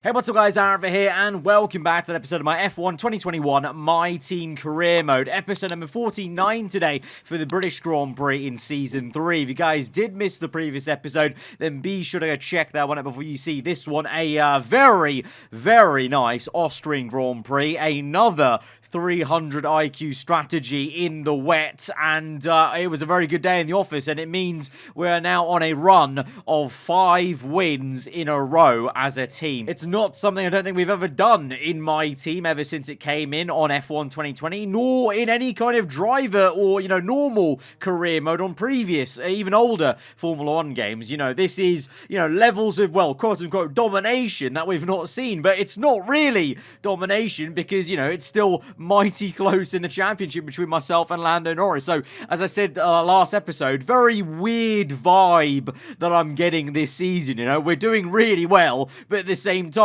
Hey, what's up guys, aarava here, and welcome back to an episode of my F1 2021 My Team Career Mode, episode number 49 today for the British Grand Prix in Season 3. If you guys did miss the previous episode, then be sure to go check that one out before you see this one. A very, very nice Austrian Grand Prix, another 300 IQ strategy in the wet, and it was a very good day in the office, and it means we're now on a run of 5 wins in a row as a team. It's not something I don't think we've ever done in my team ever since it came in on F1 2020, nor in any kind of driver or, normal career mode on previous, even older Formula 1 games. This is, levels of, well, quote-unquote domination that we've not seen, but it's not really domination because, it's still mighty close in the championship between myself and Lando NORRIS. So, as I said last episode, very weird vibe that I'm getting this season, We're doing really well, but at the same time,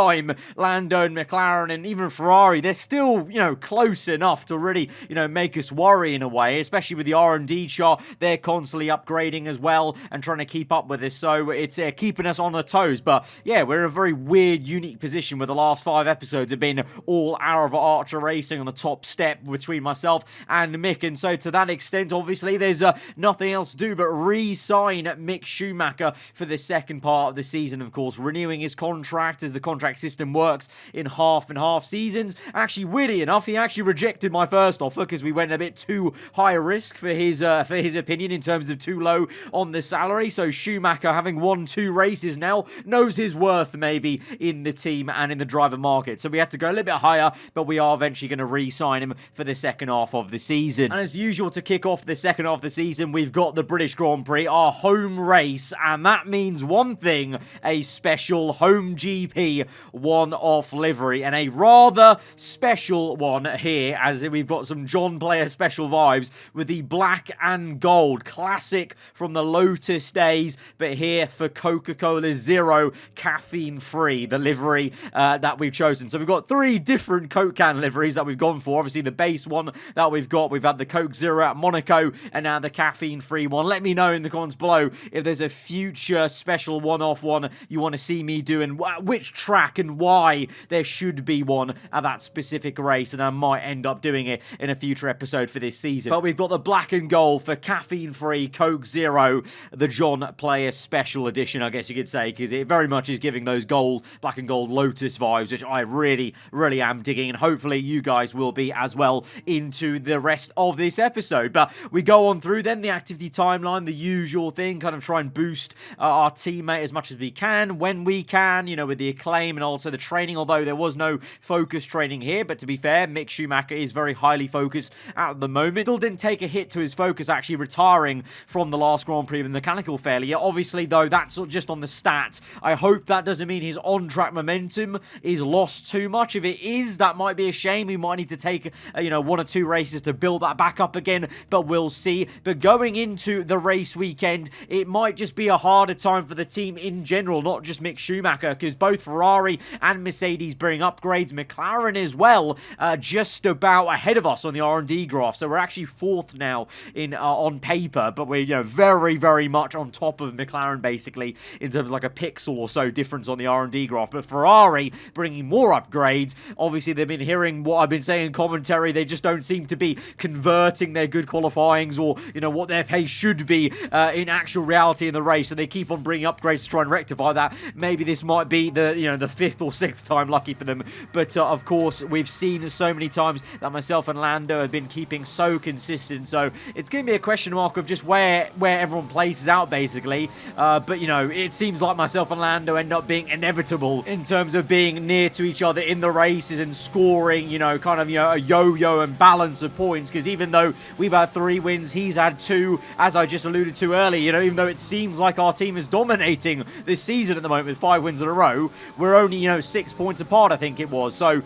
Lando and McLaren and even Ferrari, they're still, close enough to really, make us worry in a way, especially with the R&D chart. They're constantly upgrading as well and trying to keep up with us, so it's keeping us on the toes. But yeah, we're in a very weird, unique position where the last 5 episodes have been all aarava Archer racing on the top step between myself and Mick, and so to that extent, obviously, there's nothing else to do but re-sign Mick Schumacher for the second part of the season, of course, renewing his contract as the contract system works in half and half seasons. Actually, weirdly enough, he actually rejected my first offer because we went a bit too high risk for his opinion in terms of too low on the salary. So Schumacher, having won 2 races now, knows his worth maybe in the team and in the driver market. So we had to go a little bit higher, but we are eventually going to re-sign him for the second half of the season. And as usual, to kick off the second half of the season, we've got the British Grand Prix, our home race, and that means one thing: a special home GP one-off livery, and a rather special one here, as we've got some John Player special vibes with the black and gold, classic from the Lotus days, but here for Coca-Cola Zero, caffeine-free, the livery that we've chosen. So we've got 3 different Coke can liveries that we've gone for. Obviously, the base one that we've had the Coke Zero at Monaco, and now the caffeine-free one. Let me know in the comments below if there's a future special one-off one you want to see me do, and which track and why there should be one at that specific race, and I might end up doing it in a future episode for this season. But we've got the black and gold for caffeine-free Coke Zero, the John Player Special Edition, I guess you could say, because it very much is giving those black and gold Lotus vibes, which I really, really am digging, and hopefully you guys will be as well into the rest of this episode. But we go on through then the activity timeline, the usual thing, kind of try and boost our teammate as much as we can, when we can, with the acclaim and also the training, although there was no focus training here. But to be fair, Mick Schumacher is very highly focused at the moment. Still didn't take a hit to his focus, actually retiring from the last Grand Prix with mechanical failure. Obviously, though, that's just on the stats. I hope that doesn't mean his on-track momentum is lost too much. If it is, that might be a shame. We might need to take, 1 or 2 races to build that back up again, but we'll see. But going into the race weekend, it might just be a harder time for the team in general, not just Mick Schumacher, because both Ferrari and Mercedes bring upgrades. McLaren as well, just about ahead of us on the R&D graph. So we're actually 4th now in on paper, but we're very, very much on top of McLaren basically in terms of like a pixel or so difference on the R&D graph. But Ferrari bringing more upgrades. Obviously, they've been hearing what I've been saying in commentary. They just don't seem to be converting their good qualifyings or what their pace should be in actual reality in the race. So they keep on bringing upgrades to try and rectify that. Maybe this might be the the 5th or 6th time lucky for them. But of course, we've seen so many times that myself and Lando have been keeping so consistent. So it's going to be a question mark of just where everyone places out basically. But it seems like myself and Lando end up being inevitable in terms of being near to each other in the races and scoring, kind of a yo-yo and balance of points. Because even though we've had 3 wins, he's had 2, as I just alluded to earlier. Even though it seems like our team is dominating this season at the moment with 5 wins in a row, we're only 6 points apart, I think it was. So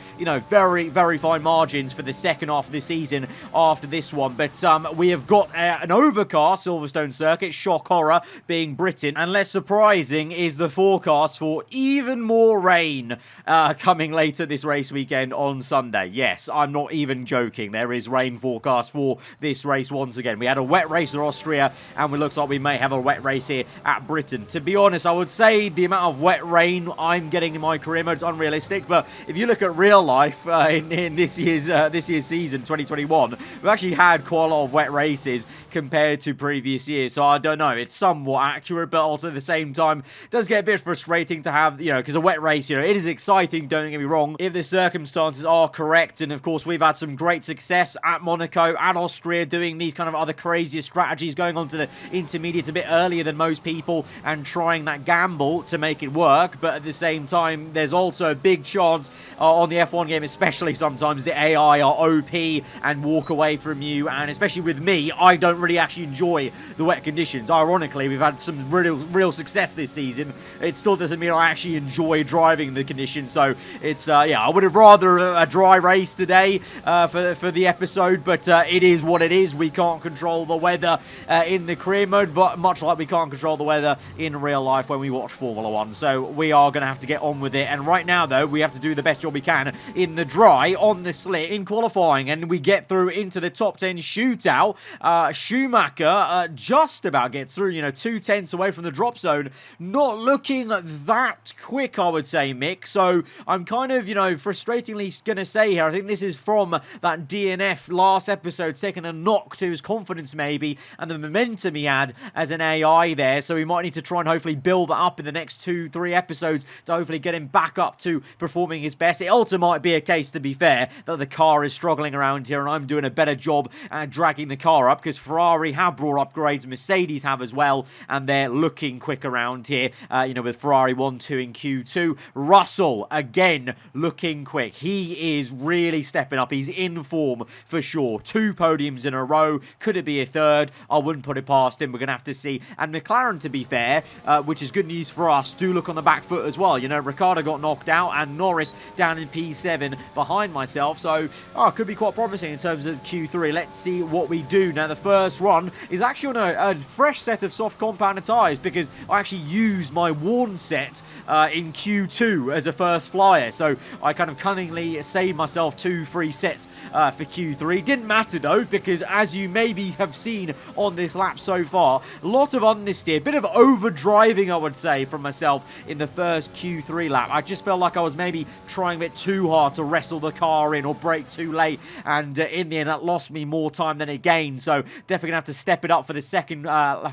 very, very fine margins for the second half of the season after this one. But we have got an overcast Silverstone circuit, shock horror, being Britain, and less surprising is the forecast for even more rain coming later this race weekend on Sunday. Yes, I'm not even joking. There is rain forecast for this race once again. We had a wet race at Austria, and it looks like we may have a wet race here at Britain. To be honest, I would say the amount of wet rain I'm getting thinking my career mode's unrealistic, but if you look at real life in this year's season, 2021, we've actually had quite a lot of wet races compared to previous years. So I don't know, it's somewhat accurate, but also at the same time, it does get a bit frustrating to have, because a wet race, it is exciting, don't get me wrong, if the circumstances are correct. And of course, we've had some great success at Monaco, at Austria, doing these kind of other craziest strategies, going on to the intermediates a bit earlier than most people and trying that gamble to make it work. But at the same time, there's also a big chance on the F1 game, especially sometimes the AI are OP and walk away from you. And especially with me, I don't really actually enjoy the wet conditions. Ironically, we've had some real success this season. It still doesn't mean I actually enjoy driving the conditions. So it's I would have rather a dry race today for the episode, but it is what it is. We can't control the weather in the career mode, but much like we can't control the weather in real life when we watch Formula 1. So we are going to have to get on with it. And right now, though, we have to do the best job we can in the dry, on the slick, in qualifying, and we get through into the top 10 shootout. Schumacher just about gets through, 2/10 away from the drop zone. Not looking that quick, I would say, Mick. So I'm kind of, frustratingly going to say here, I think this is from that DNF last episode, taking a knock to his confidence maybe, and the momentum he had as an AI there. So we might need to try and hopefully build that up in the next 2-3 episodes to hopefully get him back up to performing his best. It also might be a case, to be fair, that the car is struggling around here and I'm doing a better job at dragging the car up, because Ferrari have brought upgrades, Mercedes have as well, and they're looking quick around here, with Ferrari 1-2 in Q2. Russell, again, looking quick. He is really stepping up. He's in form for sure. 2 podiums in a row. Could it be a third? I wouldn't put it past him. We're going to have to see. And McLaren, to be fair, which is good news for us, do look on the back foot as well. Ricciardo got knocked out and Norris down in P7 behind myself. So, it could be quite promising in terms of Q3. Let's see what we do. Now, the first run is actually on a fresh set of soft compounder tyres, because I actually used my worn set in Q2 as a first flyer. So I kind of cunningly saved myself 2 free sets for Q3. Didn't matter though, because as you maybe have seen on this lap so far, a lot of understeer, bit of overdriving, I would say, from myself in the first Q3 lap. I just felt like I was maybe trying a bit too hard to wrestle the car in or brake too late, and in the end that lost me more time than it gained. So definitely gonna have to step it up for the second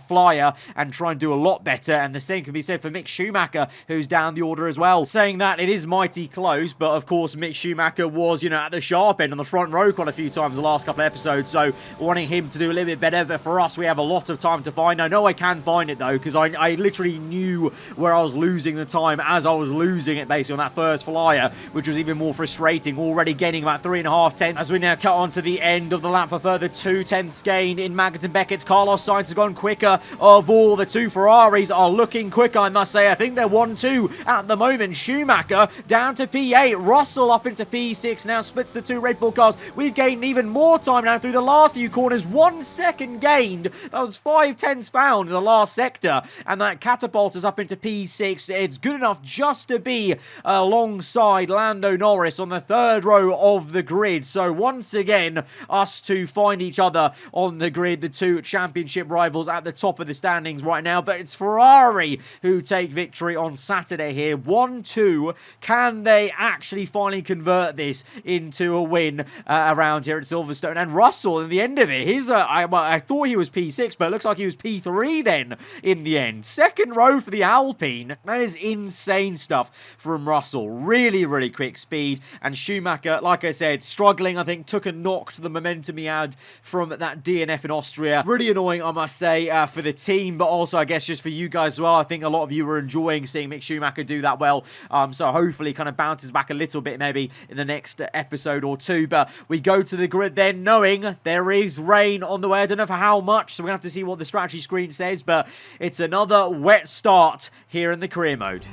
flyer and try and do a lot better. And the same can be said for Mick Schumacher, who's down the order as well. Saying that, it is mighty close, but of course Mick Schumacher was, at the sharp end on the front row quite a few times the last couple of episodes, so wanting him to do a little bit better. But for us, we have a lot of time to find. I know I can find it though, because I literally knew where I was losing the time as I was losing it basically on that first flyer, which was even more frustrating. Already gaining about 3.5 tenths as we now cut on to the end of the lap. A further 2 tenths gain in Maggot and Beckett's. Carlos Sainz has gone quicker of all. The 2 Ferraris are looking quicker, I must say. I think they're 1-2 at the moment. Schumacher down to P8. Russell up into P6 now, splits the 2 Red Bull cars. We've gained even more time now through the last few corners. 1 second gained. That was 5 tenths found in the last sector, and that catapults us up into P6. It's good enough just to be alongside Lando Norris on the 3rd row of the grid. So once again, us two find each other on the grid, the 2 championship rivals at the top of the standings right now. But it's Ferrari who take victory on Saturday here. 1-2. Can they actually finally convert this into a win around here at Silverstone? And Russell, in the end of it, I thought he was P6, but it looks like he was P3 then in the end. 2nd row for the Alpine. That is insane stuff from Russell. Really, really quick speed. And Schumacher, like I said, struggling. I think took a knock to the momentum he had from that DNF in Austria. Really annoying, I must say, for the team, but also I guess just for you guys as well. I think a lot of you were enjoying seeing Mick Schumacher do that well. So hopefully kind of bounces back a little bit maybe in the next episode or 2. But we go to the grid then knowing there is rain on the way. I don't know for how much, so we're going to have to see what the strategy screen says, but it's another wet start here in the career mode.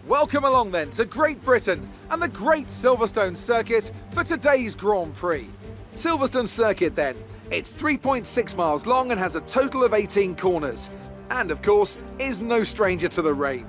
Welcome along then to Great Britain and the Great Silverstone Circuit for today's Grand Prix. Silverstone Circuit then, it's 3.6 miles long and has a total of 18 corners, and of course is no stranger to the rain.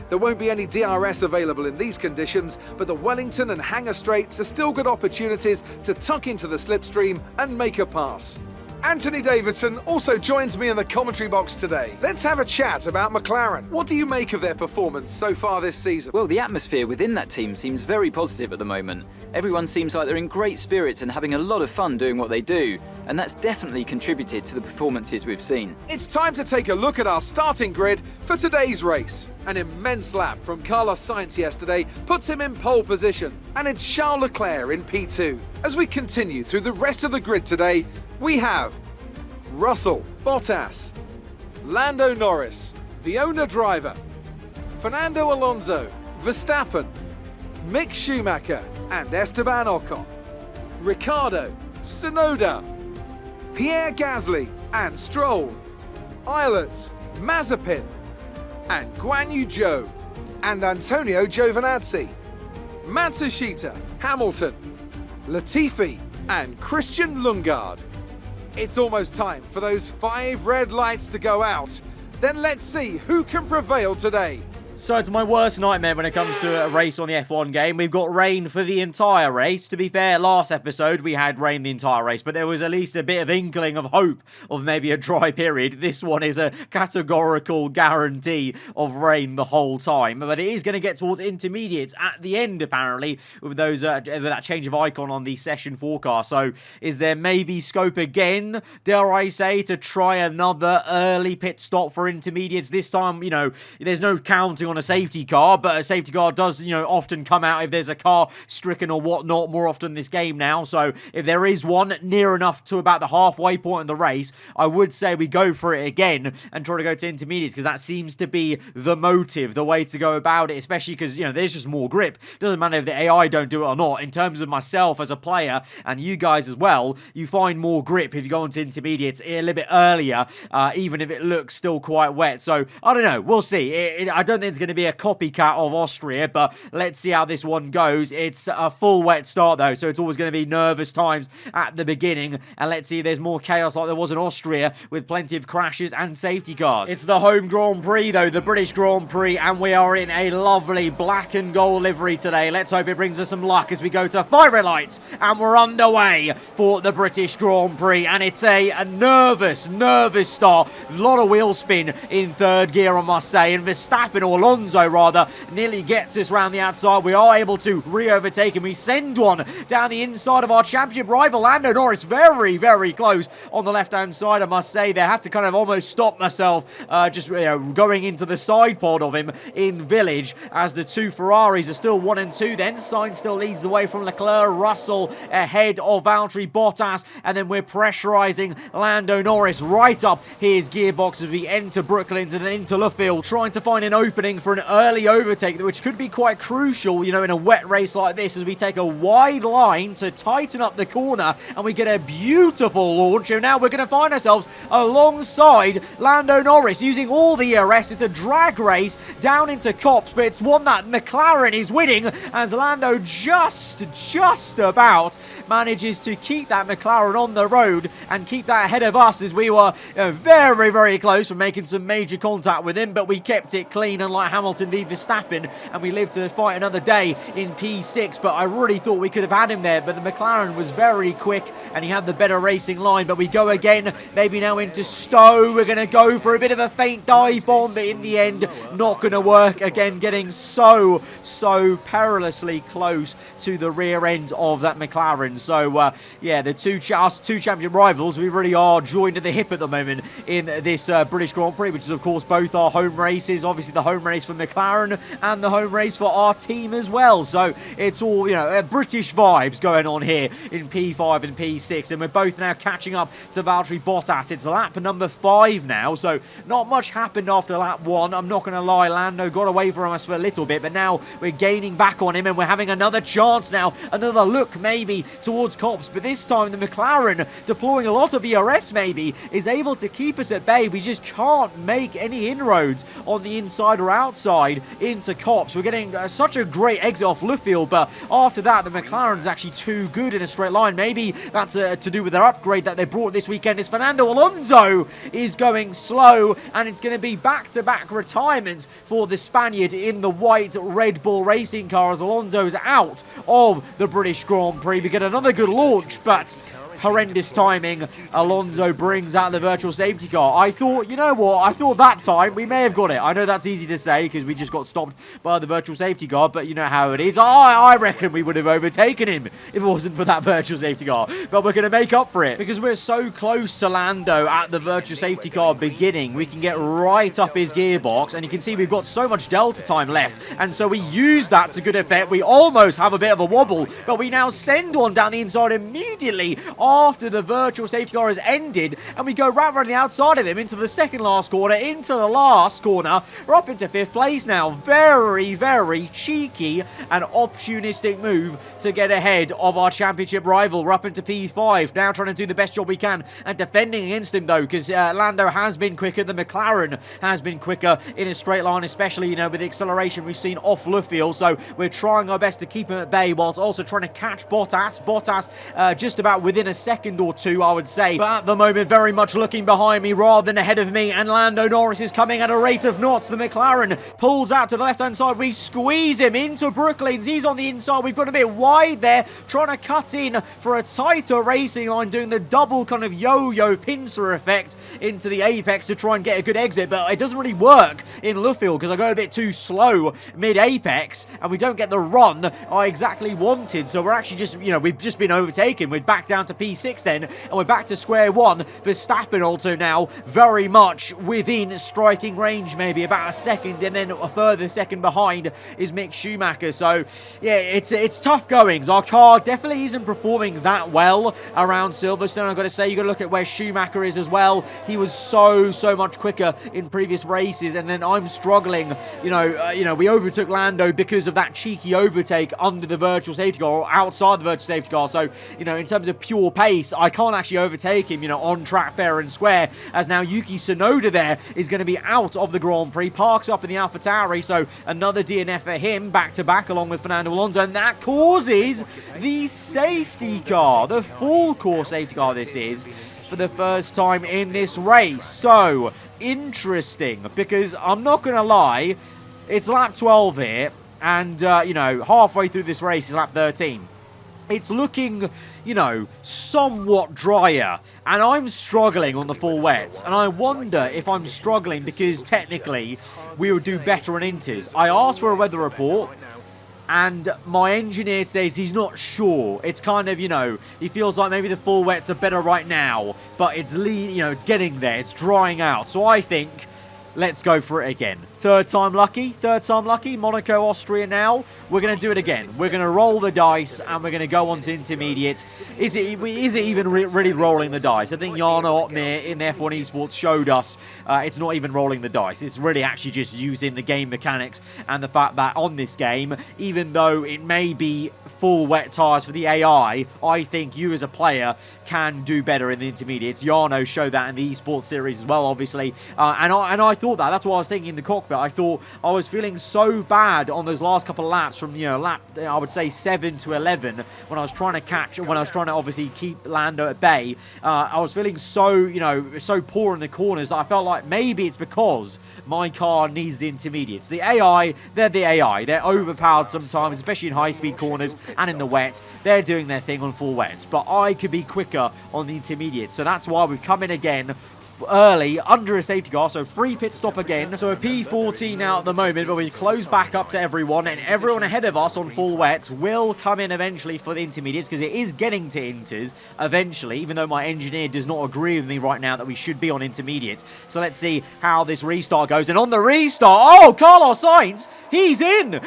There won't be any DRS available in these conditions, but the Wellington and Hangar Straights are still good opportunities to tuck into the slipstream and make a pass. Anthony Davidson also joins me in the commentary box today. Let's have a chat about McLaren. What do you make of their performance so far this season? Well, the atmosphere within that team seems very positive at the moment. Everyone seems like they're in great spirits and having a lot of fun doing what they do, and that's definitely contributed to the performances we've seen. It's time to take a look at our starting grid for today's race. An immense lap from Carlos Sainz yesterday puts him in pole position, and it's Charles Leclerc in P2. As we continue through the rest of the grid today, we have Russell, Bottas, Lando Norris, the owner driver, Fernando Alonso, Verstappen, Mick Schumacher and Esteban Ocon, Ricciardo, Tsunoda, Pierre Gasly and Stroll, Eilert, Mazepin and Guan Yu Zhou, and Antonio Giovinazzi, Matsushita, Hamilton, Latifi and Christian Lundgaard. It's almost time for those 5 red lights to go out. Then let's see who can prevail today. So it's my worst nightmare when it comes to a race on the F1 game. We've got rain for the entire race. To be fair, last episode we had rain the entire race, but there was at least a bit of inkling of hope of maybe a dry period. This one is a categorical guarantee of rain the whole time, but it is going to get towards intermediates at the end, apparently, with those with that change of icon on the session forecast. So is there maybe scope again, dare I say, to try another early pit stop for intermediates? This time, you know, there's no counting on a safety car, but a safety car does, you know, often come out if there's a car stricken or whatnot more often in this game now. So if there is one near enough to about the halfway point of the race, I would say we go for it again and try to go to intermediates, because that seems to be the motive, the way to go about it, especially because, you know, there's just more grip. Doesn't matter if the AI don't do it or not. In terms of myself as a player and you guys as well, you find more grip if you go into intermediates a little bit earlier, even if it looks still quite wet. So I don't know, we'll see. I don't think it's going to be a copycat of Austria, but let's see how this one goes. It's a full wet start though, so it's always going to be nervous times at the beginning, and let's see if there's more chaos like there was in Austria with plenty of crashes and safety cars. It's the home Grand Prix though, the British Grand Prix, and we are in a lovely black and gold livery today. Let's hope it brings us some luck as we go to 5 red lights and we're underway for the British Grand Prix, and it's a nervous start. A lot of wheel spin in third gear, I must say, and Verstappen, or Alonso rather, nearly gets us round the outside. We are able to re-overtake him. We send one down the inside of our championship rival, Lando Norris. Very close on the left-hand side, I must say. There, I had to kind of almost stop myself just going into the side pod of him in Village, as the 2 Ferraris are still 1 and 2 then. Sainz still leads the way from Leclerc, Russell ahead of Valtteri Bottas, and then we're pressurising Lando Norris right up his gearbox as we enter Brooklands and then into Luffield, trying to find an opening for an early overtake, which could be quite crucial, you know, in a wet race like this, as we take a wide line to tighten up the corner and we get a beautiful launch. And now we're going to find ourselves alongside Lando Norris using all the ERS. It's a drag race down into Copse, but it's one that McLaren is winning, as Lando just about manages to keep that McLaren on the road and keep that ahead of us, as we were very close from making some major contact with him, but we kept it clean, unlike Hamilton v Verstappen, and we lived to fight another day in P6. But I really thought we could have had him there, but the McLaren was very quick and he had the better racing line. But we go again, maybe now into Stowe. We're going to go for a bit of a feint dive bomb, but in the end not going to work. Again, getting so perilously close to the rear end of that McLaren. So yeah, the two championship rivals, we really are joined at the hip at the moment in this British Grand Prix, which is of course both our home races. Obviously the home race for McLaren and the home race for our team as well. So it's all, you know, British vibes going on here in P5 and P6, and we're both now catching up to Valtteri Bottas. It's lap number 5 now, so not much happened after lap 1. I'm not going to lie, Lando got away from us for a little bit, but now we're gaining back on him and we're having another chance now, another look maybe towards Copse, but this time the McLaren, deploying a lot of ERS maybe, is able to keep us at bay. We just can't make any inroads on the inside or outside into Copse. We're getting such a great exit off Luffield, but after that the McLaren's actually too good in a straight line. Maybe that's to do with their upgrade that they brought this weekend. As Fernando Alonso is going slow, and it's going to be back-to-back retirements for the Spaniard in the white Red Bull racing car, as Alonso's out of the British Grand Prix. We get another good launch, but horrendous timing. Alonso brings out the virtual safety car. I thought, you know what, I thought that time we may have got it. I know that's easy to say because we just got stopped by the virtual safety car, but you know how it is. I reckon we would have overtaken him if it wasn't for that virtual safety car. But we're going to make up for it because we're so close to Lando at the virtual safety car beginning. We can get right up his gearbox, and you can see we've got so much delta time left, and so we use that to good effect. We almost have a bit of a wobble, but we now send one down the inside immediately after the virtual safety car has ended, and we go right around the outside of him into the second last corner, into the last corner. We're up into 5th place now. Very, very cheeky and opportunistic move to get ahead of our championship rival. We're up into P5 now, trying to do the best job we can and defending against him though, because Lando has been quicker. The McLaren has been quicker in a straight line, especially, you know, with the acceleration we've seen off Luffield. So we're trying our best to keep him at bay whilst also trying to catch Bottas. Bottas just about within a second or two, I would say. But at the moment, very much looking behind me rather than ahead of me. And Lando Norris is coming at a rate of knots. The McLaren pulls out to the left-hand side. We squeeze him into Brooklands. He's on the inside. We've got a bit wide there, trying to cut in for a tighter racing line, doing the double kind of yo-yo pincer effect into the apex to try and get a good exit. But it doesn't really work in Luffield because I go a bit too slow mid-apex and we don't get the run I exactly wanted. So we're actually just, you know, we've just been overtaken. We're back down to P6 then, and we're back to square one. Verstappen also now very much within striking range, maybe about a second, and then a further second behind is Mick Schumacher. So yeah, it's tough goings. Our car definitely isn't performing that well around Silverstone. I've got to say, you got to look at where Schumacher is as well. He was so much quicker in previous races, and then I'm struggling. You know, we overtook Lando because of that cheeky overtake under the virtual safety car, or outside the virtual safety car. So, you know, in terms of pure pace, I can't actually overtake him, you know, on track, fair and square, as now Yuki Tsunoda there is going to be out of the Grand Prix, parks up in the AlphaTauri, so another DNF for him, back-to-back, along with Fernando Alonso, and that causes the safety car, the full-core safety car this is, for the first time in this race. So, interesting, because I'm not going to lie, it's lap 12 here, and, you know, halfway through this race is lap 13. It's looking, you know, somewhat drier, and I'm struggling on the full wet, and I wonder if I'm struggling because technically we would do better on inters. I asked for a weather report, and my engineer says he's not sure. It's kind of, you know, he feels like maybe the full wets are better right now, but it's, you know, it's getting there, it's drying out. So I think, let's go for it again. Third time lucky. Monaco, Austria now. We're going to do it again. We're going to roll the dice, and we're going to go on to intermediate. Is it even really rolling the dice? I think Jarno Opmeer in F1 Esports showed us it's not even rolling the dice. It's really actually just using the game mechanics and the fact that on this game, even though it may be full wet tyres for the AI, I think you as a player can do better in the intermediates. Jarno showed that in the esports series as well, obviously. And I thought that. That's what I was thinking in the cockpit. I thought I was feeling so bad on those last couple of laps from, you know, lap, I would say 7 to 11, when I was trying to catch, when I was trying to obviously keep Lando at bay. I was feeling so, you know, so poor in the corners that I felt like maybe it's because my car needs the intermediates. The AI, they're the AI. They're overpowered sometimes, especially in high-speed corners and in the wet. They're doing their thing on full wets, but I could be quicker on the intermediates. So that's why we've come in again early under a safety car, so free pit stop again. So a P14 now at the moment, but we close back up to everyone, and everyone ahead of us on full wets will come in eventually for the intermediates, because it is getting to inters eventually, even though my engineer does not agree with me right now that we should be on intermediates. So let's see how this restart goes. And on the restart, oh, Carlos Sainz, he's in.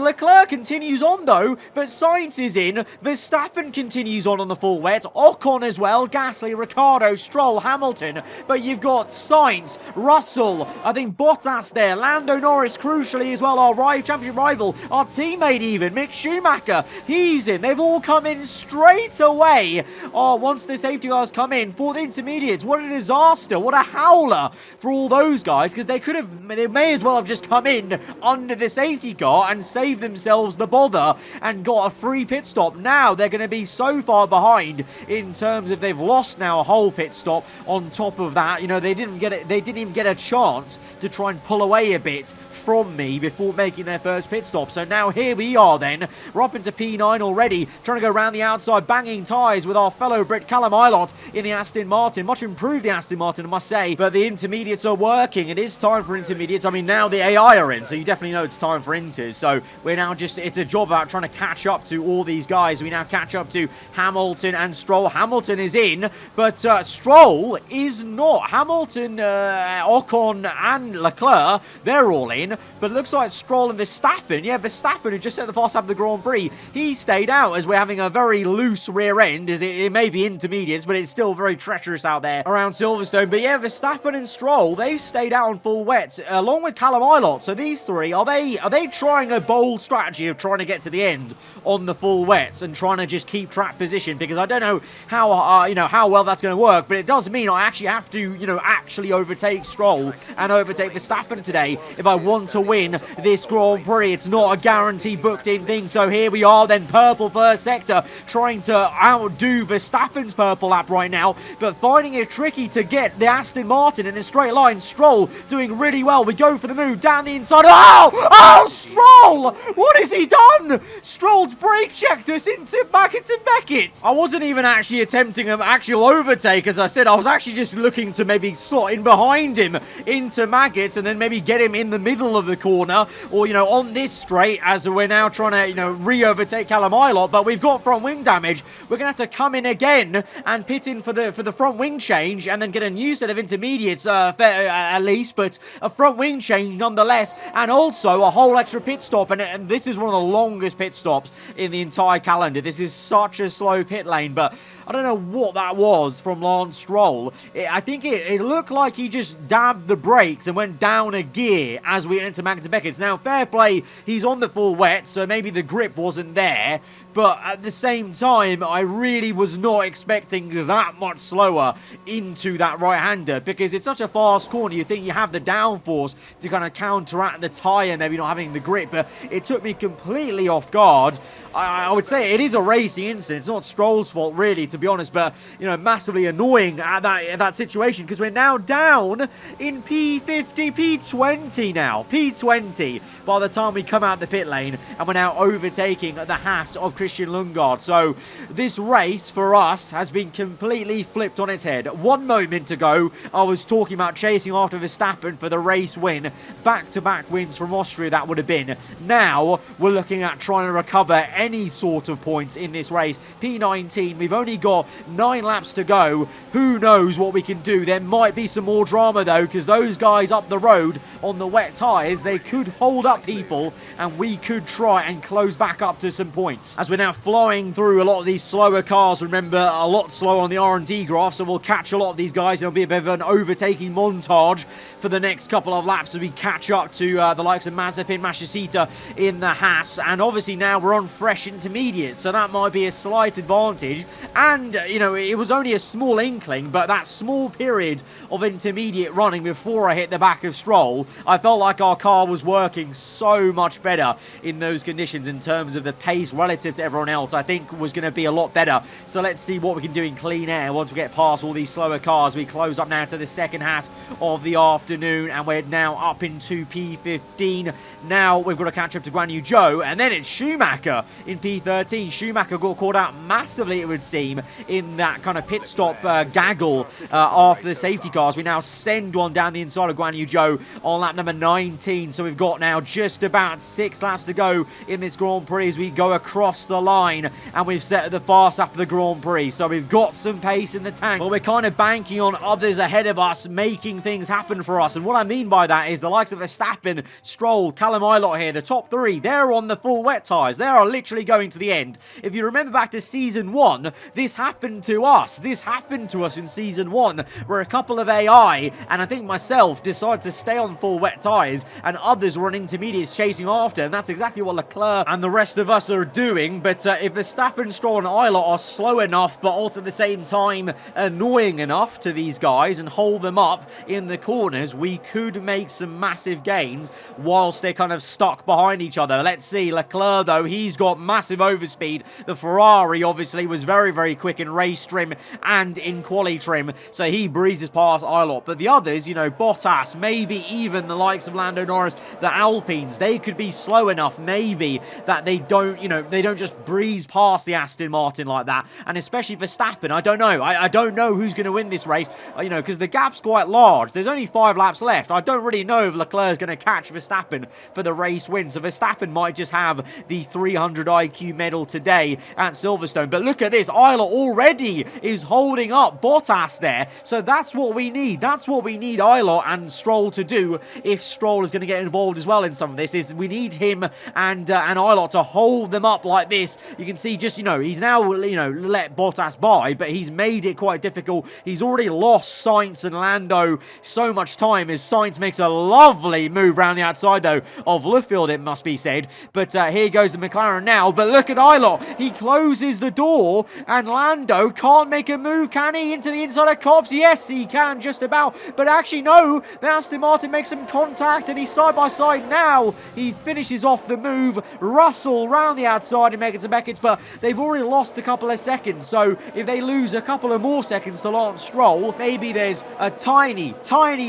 Leclerc continues on though, but Sainz is in. Verstappen continues on the full wet. Ocon as well, Gasly, Ricciardo, Stroll, Hamilton. But you've got Sainz, Russell, I think Bottas there, Lando Norris crucially as well, our championship rival, our teammate even, Mick Schumacher, he's in. They've all come in straight away. Oh, once the safety cars come in for the intermediates, what a disaster, what a howler for all those guys, because they may as well have just come in under the safety car and saved themselves the bother and got a free pit stop. Now they're going to be so far behind in terms of they've lost now a whole pit stop on top of that. You know, they didn't even get a chance to try and pull away a bit from me before making their first pit stop. So now here we are then. We're up into P9 already, trying to go around the outside, banging tyres with our fellow Brit Callum Ilott in the Aston Martin. Much improved the Aston Martin, I must say, but the intermediates are working. It is time for intermediates. I mean, now the AI are in, so you definitely know it's time for inters. So we're now just, it's a job about trying to catch up to all these guys. We now catch up to Hamilton and Stroll. Hamilton is in, but Stroll is not. Hamilton, Ocon and Leclerc, they're all in, but it looks like Stroll and Verstappen, yeah, Verstappen, who just set the fast lap of the Grand Prix, he stayed out as we're having a very loose rear end. It may be intermediates, but it's still very treacherous out there around Silverstone. But yeah, Verstappen and Stroll, they've stayed out on full wets, along with Callum Ilott. So these three, are they trying a bold strategy of trying to get to the end on the full wets and trying to just keep track position? Because I don't know how how well that's going to work, but it does mean I actually have to actually overtake Stroll and overtake Verstappen today if I want to win this Grand Prix. It's not a guaranteed booked in thing. So here we are then, purple first sector, trying to outdo Verstappen's purple lap right now, but finding it tricky to get the Aston Martin in a straight line. Stroll doing really well. We go for the move down the inside. Oh, Stroll! What has he done? Stroll's brake checked us back into Beckett. I wasn't even actually attempting an actual overtake. As I said, I was actually just looking to maybe slot in behind him into Maggots and then maybe get him in the middle of the corner, or on this straight, as we're now trying to re-overtake Callum Ilott. But we've got front wing damage. We're gonna have to come in again and pit in for the front wing change, and then get a new set of intermediates at least, but a front wing change nonetheless, and also a whole extra pit stop. And this is one of the longest pit stops in the entire calendar. This is such a slow pit lane, but I don't know what that was from Lance Stroll. I think it looked like he just dabbed the brakes and went down a gear as we enter Maggots and Beckett. Now, fair play, he's on the full wet, so maybe the grip wasn't there. But at the same time, I really was not expecting that much slower into that right-hander, because it's such a fast corner. You think you have the downforce to kind of counteract the tyre, maybe not having the grip, but it took me completely off guard. I would say it is a racing incident. It's not Stroll's fault, really, to be honest, but, massively annoying at that situation, because we're now down in P50, P20 now. P20 by the time we come out the pit lane, and we're now overtaking the Haas of Christian Lundgaard. So this race for us has been completely flipped on its head. 1 moment ago, I was talking about chasing after Verstappen for the race win. Back-to-back wins from Austria, that would have been. Now, we're looking at trying to recover any sort of points in this race. P19, we've only got 9 laps to go. Who knows what we can do? There might be some more drama, though, because those guys up the road on the wet tyres, they could hold up people, and we could try and close back up to some points. As we're now flying through a lot of these slower cars, remember, a lot slower on the R&D graph, so we'll catch a lot of these guys. There'll be a bit of an overtaking montage for the next couple of laps as we catch up to the likes of Mazepin, Mashishita in the Haas, and obviously now we're on fresh intermediate, so that might be a slight advantage. And it was only a small inkling, but that small period of intermediate running before I hit the back of Stroll, I felt like our car was working so much better in those conditions in terms of the pace relative to everyone else. I think was going to be a lot better. So let's see what we can do in clean air once we get past all these slower cars. We close up now to the second half of the afternoon, and we're now up into P15. Now we've got to catch up to Guan Yu Zhou, and then it's Schumacher in P13. Schumacher got caught out massively, it would seem, in that kind of pit stop gaggle after the safety cars. We now send one down the inside of Guan Yu Zhou on lap number 19. So we've got now just about 6 laps to go in this Grand Prix as we go across the line, and we've set the fast lap of the Grand Prix. So we've got some pace in the tank, but we're kind of banking on others ahead of us making things happen for us. And what I mean by that is the likes of Verstappen, Stroll, Callum Ilott here, the top 3, they're on the full wet tyres. They are literally going to the end. If you remember back to Season 1, this happened to us. This happened to us in Season 1, where a couple of AI, and I think myself, decided to stay on full wet tyres, and others were on intermediates chasing after, and that's exactly what Leclerc and the rest of us are doing. But if Verstappen, Stroll and Ilott are slow enough, but also at the same time annoying enough to these guys and hold them up in the corners, we could make some massive gains whilst they're kind of stuck behind each other. Let's see. Leclerc, though, he's got got massive overspeed. The Ferrari obviously was very, very quick in race trim and in quali trim, so he breezes past Ilott. But the others, you know, Bottas, maybe even the likes of Lando Norris, the Alpines, they could be slow enough maybe that they don't, you know, they don't just breeze past the Aston Martin like that. And especially Verstappen, I don't know. I don't know who's going to win this race, you know, because the gap's quite large. There's only 5 laps left. I don't really know if Leclerc's going to catch Verstappen for the race win. So Verstappen might just have the 300 IQ medal today at Silverstone. But look at this. Ilott already is holding up Bottas there. So that's what we need. That's what we need Ilott and Stroll to do if Stroll is going to get involved as well in some of this. Is we need him and Ilott to hold them up like this. You can see just, you know, he's now, you know, let Bottas by, but he's made it quite difficult. He's already lost Sainz and Lando so much time as Sainz makes a lovely move around the outside, though, of Luffield, it must be said. But here goes the McLaren now. But look at Ilott. He closes the door, and Lando can't make a move, can he? Into the inside of Cops? Yes, he can, just about. But actually, no. The Aston Martin makes some contact, and he's side by side now. He finishes off the move. Russell round the outside and make it to Beckett, but they've already lost a couple of seconds. So if they lose a couple of more seconds to Lance Stroll, maybe there's a tiny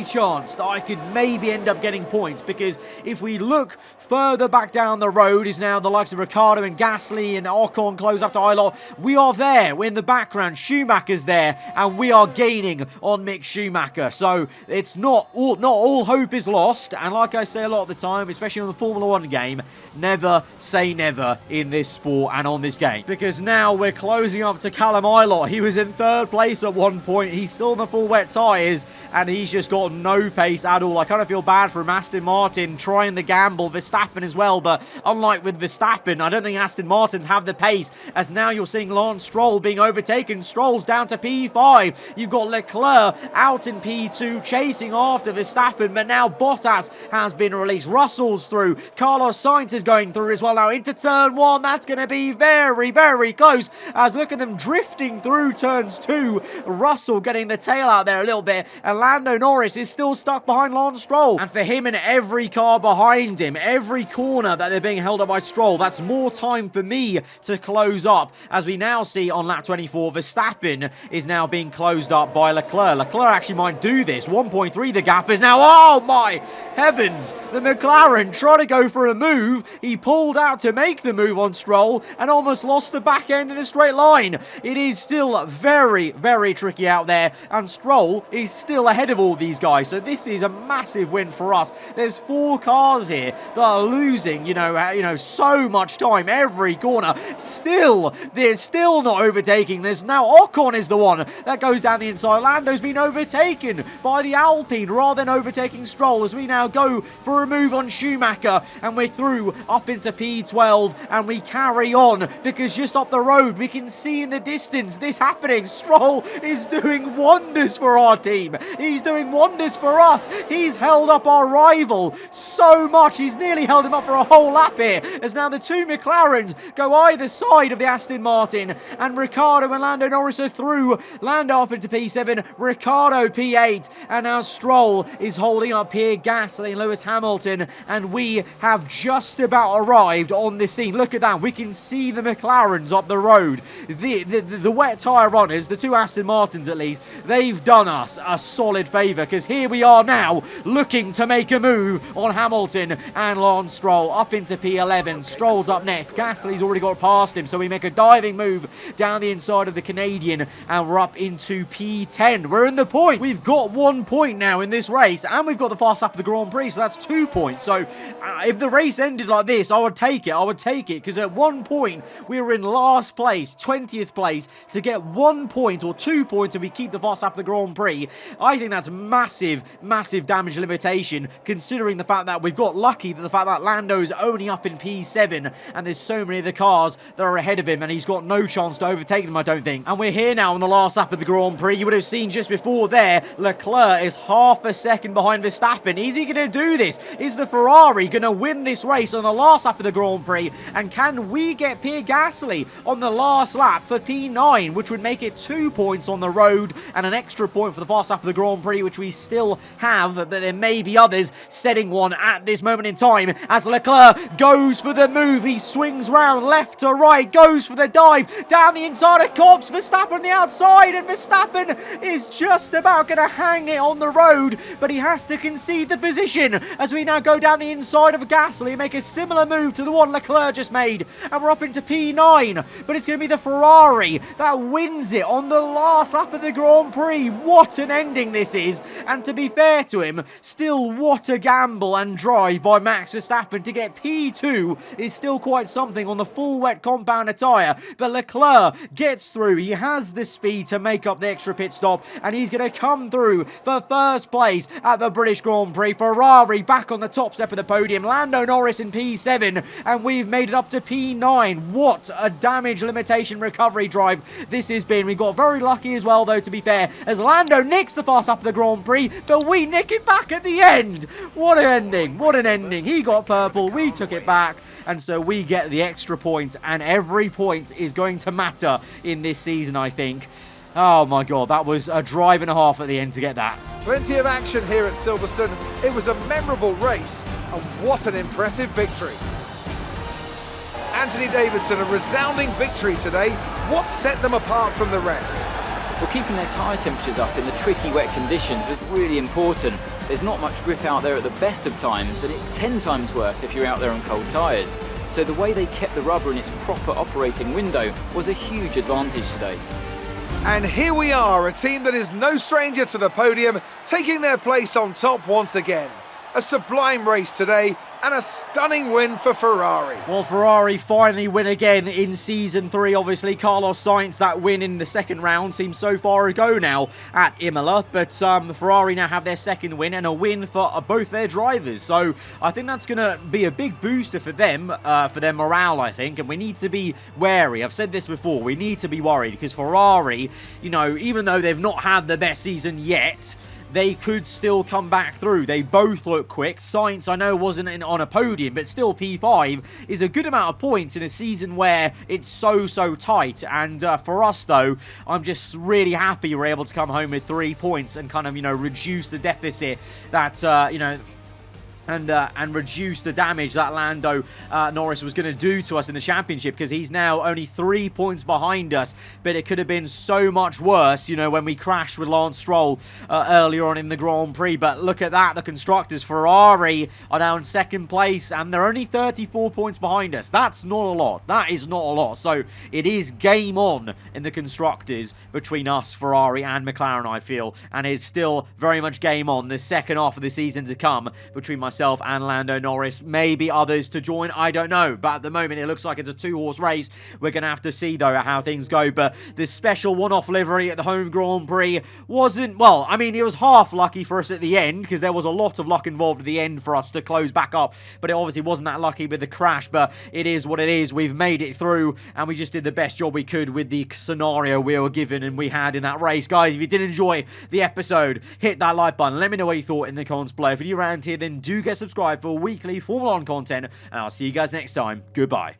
chance that I could maybe end up getting points, because if we look further back down the road is now the likes of Ricciardo and Gasly and Ocon close up to Ilott. We are there. We're in the background. Schumacher's there, and we are gaining on Mick Schumacher. So it's not all hope is lost. And like I say a lot of the time, especially on the Formula 1 game, never say never in this sport and on this game. Because now we're closing up to Callum Ilott. He was in 3rd place at one point. He's still in the full wet tyres, and he's just got no pace at all. I kind of feel bad for Aston Martin trying the gamble. Verstappen as well, but unlike with Verstappen, I don't think Aston Martins have the pace, as now you're seeing Lance Stroll being overtaken. Stroll's down to P5. You've got Leclerc out in P2 chasing after Verstappen, but now Bottas has been released. Russell's through. Carlos Sainz is going through as well now into turn 1. That's going to be very, very close, as look at them drifting through turns 2. Russell getting the tail out there a little bit, and Lando Norris is still stuck behind Lance Stroll. And for him and every car behind him, every corner that they're being held up by Stroll, that's more time for me to close up. As we now see on lap 24, Verstappen is now being closed up by Leclerc. Leclerc actually might do this. 1.3 the gap is now. Oh my heavens! The McLaren tried to go for a move. He pulled out to make the move on Stroll and almost lost the back end in a straight line. It is still very, very tricky out there, and Stroll is still ahead of all these guys. So this is a massive win for us. There's 4 cars here that are losing, you know, so much time every corner. Still, they're still not overtaking. There's now Ocon is the one that goes down the inside. Lando's been overtaken by the Alpine rather than overtaking Stroll, as we now go for a move on Schumacher, and we're through up into P12, and we carry on because just up the road we can see in the distance this happening. Stroll is doing wonders for our team. He's doing wonders for us. He's held up our rival so much. He's nearly held him up for a whole lap here, as now the 2 McLarens go either side of the Aston Martin, and Ricciardo and Lando Norris are through. Lando up into P7, Ricciardo P8, and now Stroll is holding up Pierre Gasly and Lewis Hamilton, and we have just about arrived on this scene. Look at that. We can see the McLarens up the road. The wet tyre runners, the 2 Aston Martins at least, they've done us a solid favour, because here we are now looking to make a move on Hamilton and Lance Stroll up into P11. Stroll's up next. Gasly's already got past him, so we make a diving move down the inside of the Canadian, and we're up into P10. We're in the point. We've got 1 point now in this race, and we've got the fast lap of the Grand Prix, so that's 2 points. So if the race ended like this, I would take it. I would take it, because at 1 point we were in last place, 20th place. To get 1 point or 2 points if we keep the fast lap of the Grand Prix, I think that's massive, massive damage limitation, considering the fact that we've got lucky that the fact that Lando's only up in P7, and there's so many of the cars that are ahead of him, and he's got no chance to overtake them, I don't think. And we're here now on the last lap of the Grand Prix. You would have seen just before there, Leclerc is half a second behind Verstappen. Is he going to do this? Is the Ferrari going to win this race on the last lap of the Grand Prix? And can we get Pierre Gasly on the last lap for P9, which would make it 2 points on the road and an extra point for the fast lap of the Grand Prix, which we still have, but there may be others setting one at this moment in time, as Leclerc goes for the move. He swings round left to right, goes for the dive, down the inside of Cobbs, Verstappen on the outside, and Verstappen is just about going to hang it on the road, but he has to concede the position as we now go down the inside of Gasly and make a similar move to the one Leclerc just made, and we're up into P9, but it's going to be the Ferrari that wins it on the last lap of the Grand Prix. What an ending this is, and to be fair to him, still what a gamble and drive by Max Verstappen to get P2 is still quite something on the full wet compound tyre, but Leclerc gets through. He has the speed to make up the extra pit stop, and he's going to come through for first place at the British Grand Prix. Ferrari back on the top step of the podium, Lando Norris in P7, and we've made it up to P9. What a damage limitation recovery drive this has been. We got very lucky as well, though, to be fair, as Lando nicks the fast up of the Grand Prix, but we nick it back at the end. What an ending, what an ending. He got purple, we took it back, and so we get the extra point, and every point is going to matter in this season, I think. Oh my god, that was a drive and a half at the end to get that. Plenty of action here at Silverstone. It was a memorable race, and what an impressive victory. Anthony Davidson, a resounding victory today. What set them apart from the rest? Well, keeping their tyre temperatures up in the tricky wet conditions was really important. There's not much grip out there at the best of times, and it's 10 times worse if you're out there on cold tyres. So the way they kept the rubber in its proper operating window was a huge advantage today. And here we are, a team that is no stranger to the podium, taking their place on top once again. A sublime race today, and a stunning win for Ferrari. Well, Ferrari finally win again in Season 3. Obviously, Carlos Sainz, that win in the second round seems so far ago now at Imola. But Ferrari now have their second win and a win for both their drivers. So I think that's going to be a big booster for them, for their morale, I think. And we need to be wary. I've said this before. We need to be worried because Ferrari, you know, even though they've not had the best season yet, they could still come back through. They both look quick. Sainz, I know, wasn't on a podium, but still P5 is a good amount of points in a season where it's so tight. And for us, though, I'm just really happy we're able to come home with 3 points and kind of, you know, reduce the deficit that, you know, and reduce the damage that Lando Norris was going to do to us in the championship, because he's now only 3 points behind us. But it could have been so much worse, you know, when we crashed with Lance Stroll earlier on in the Grand Prix. But look at that, the constructors, Ferrari are now in second place, and they're only 34 points behind us. That's not a lot. That is not a lot. So it is game on in the constructors between us, Ferrari and McLaren, I feel, and it's still very much game on the second half of the season to come between myself and Lando Norris. Maybe others to join, I don't know, but at the moment it looks like it's a 2-horse race. We're going to have to see, though, how things go. But this special one-off livery at the home Grand Prix wasn't, well, I mean, it was half lucky for us at the end, because there was a lot of luck involved at the end for us to close back up, but it obviously wasn't that lucky with the crash. But it is what it is. We've made it through, and we just did the best job we could with the scenario we were given and we had in that race. Guys, if you did enjoy the episode, hit that like button. Let me know what you thought in the comments below. If you're around here, then do get subscribed for weekly Formula 1 content, and I'll see you guys next time. Goodbye.